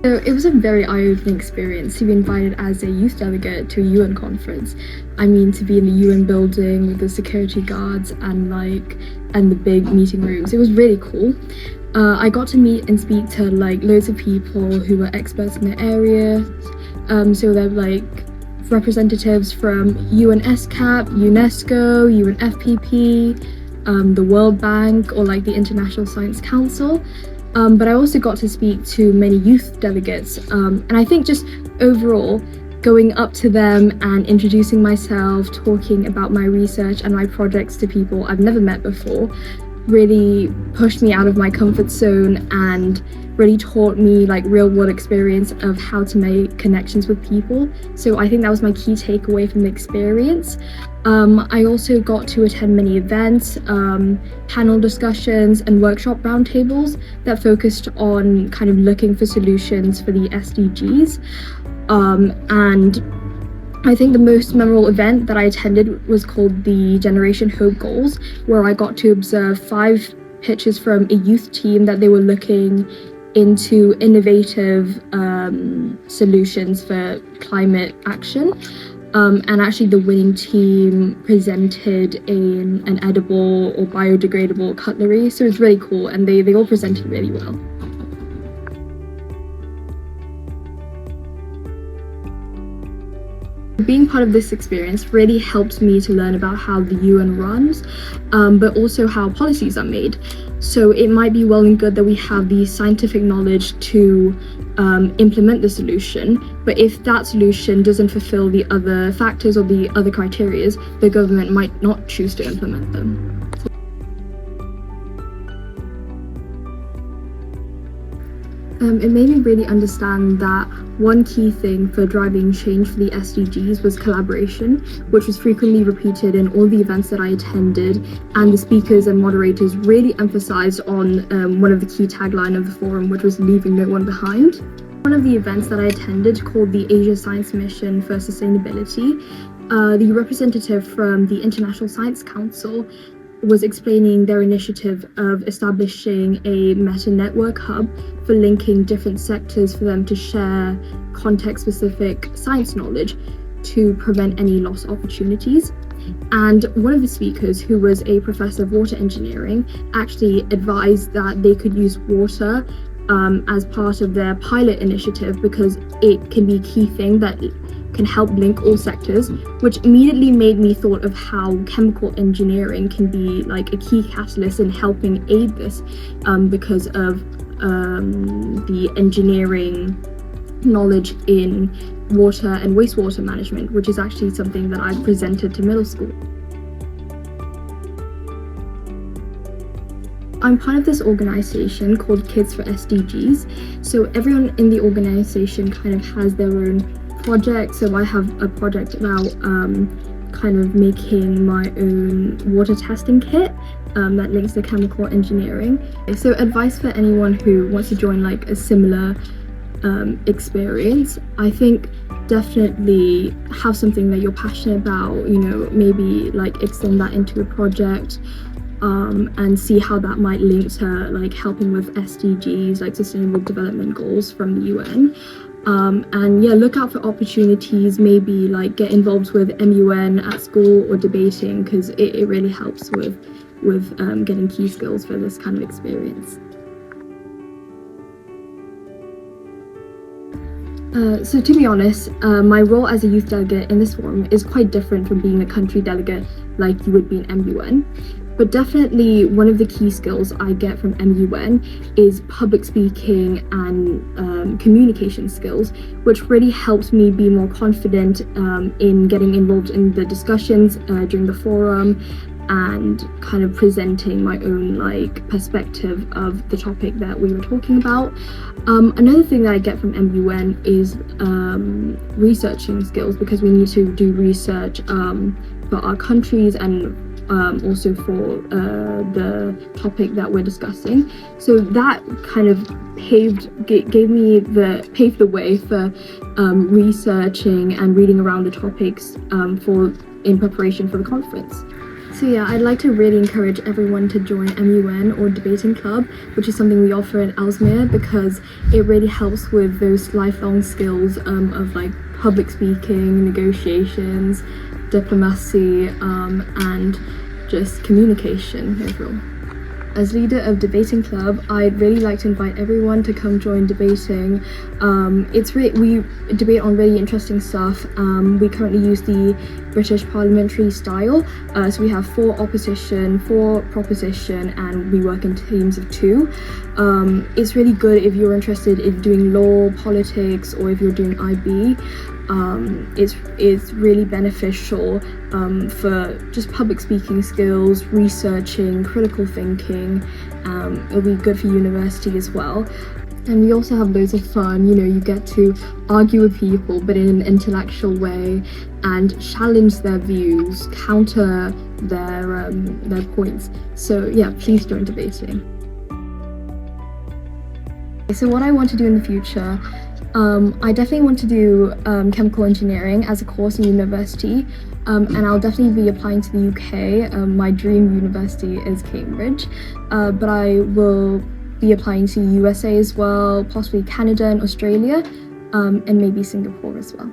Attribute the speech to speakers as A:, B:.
A: So it was a very eye-opening experience to be invited as a youth delegate to a UN conference. I mean, to be in the UN building with the security guards and the big meeting rooms. It was really cool. I got to meet and speak to loads of people who were experts in their area. So they're representatives from UNSCAP, UNESCO, UNFPP, the World Bank, or the International Science Council. But I also got to speak to many youth delegates, and I think just overall going up to them and introducing myself, talking about my research and my projects to people I've never met before really pushed me out of my comfort zone and really taught me real world experience of how to make connections with people. So I think that was my key takeaway from the experience. I also got to attend many events, panel discussions and workshop roundtables that focused on kind of looking for solutions for the SDGs. And I think the most memorable event that I attended was called the Generation Hope Goals, where I got to observe 5 pitches from a youth team that they were looking into innovative solutions for climate action. And actually the winning team presented an edible or biodegradable cutlery, so it was really cool, and they all presented really well. Being part of this experience really helped me to learn about how the UN runs, but also how policies are made. So it might be well and good that we have the scientific knowledge to implement the solution, but if that solution doesn't fulfill the other factors or the other criteria, the government might not choose to implement them. It made me really understand that one key thing for driving change for the SDGs was collaboration, which was frequently repeated in all the events that I attended, and the speakers and moderators really emphasized on one of the key taglines of the forum, which was leaving no one behind. One of the events that I attended, called the Asia Science Mission for Sustainability, the representative from the International Science Council was explaining their initiative of establishing a meta-network hub for linking different sectors for them to share context-specific science knowledge to prevent any lost opportunities. And one of the speakers, who was a professor of water engineering, actually advised that they could use water as part of their pilot initiative because it can be a key thing that can help link all sectors, which immediately made me thought of how chemical engineering can be a key catalyst in helping aid this because of the engineering knowledge in water and wastewater management, which is actually something that I presented to middle school. I'm part of this organization called Kids for SDGs. So everyone in the organization kind of has their own project. So I have a project about kind of making my own water testing kit that links to chemical engineering. So advice for anyone who wants to join a similar experience, I think definitely have something that you're passionate about, maybe extend that into a project. And see how that might link to helping with SDGs, Sustainable Development Goals from the UN. And yeah, look out for opportunities, maybe get involved with MUN at school or debating, because it really helps with getting key skills for this kind of experience. So to be honest, my role as a youth delegate in this forum is quite different from being a country delegate like you would be in MUN. But definitely one of the key skills I get from MUN is public speaking and communication skills, which really helps me be more confident in getting involved in the discussions during the forum and kind of presenting my own perspective of the topic that we were talking about. Another thing that I get from MUN is researching skills, because we need to do research for our countries and also for the topic that we're discussing. So that kind of paved the way for researching and reading around the topics in preparation for the conference. So yeah, I'd like to really encourage everyone to join MUN or debating club, which is something we offer at Ellesmere, because it really helps with those lifelong skills of like public speaking, negotiations, diplomacy, and just communication overall. As leader of debating club, I'd really like to invite everyone to come join debating. We debate on really interesting stuff. We currently use the British parliamentary style, so we have 4 opposition, 4 proposition, and we work in teams of 2. It's really good if you're interested in doing law, politics, or if you're doing IB. It's really beneficial for just public speaking skills, researching, critical thinking. It'll be good for university as well. And we also have loads of fun. You get to argue with people, but in an intellectual way, and challenge their views, counter their points. So yeah, please join debating. So what I want to do in the future, I definitely want to do chemical engineering as a course in university, and I'll definitely be applying to the UK. My dream university is Cambridge, but I will be applying to USA as well, possibly Canada and Australia, and maybe Singapore as well.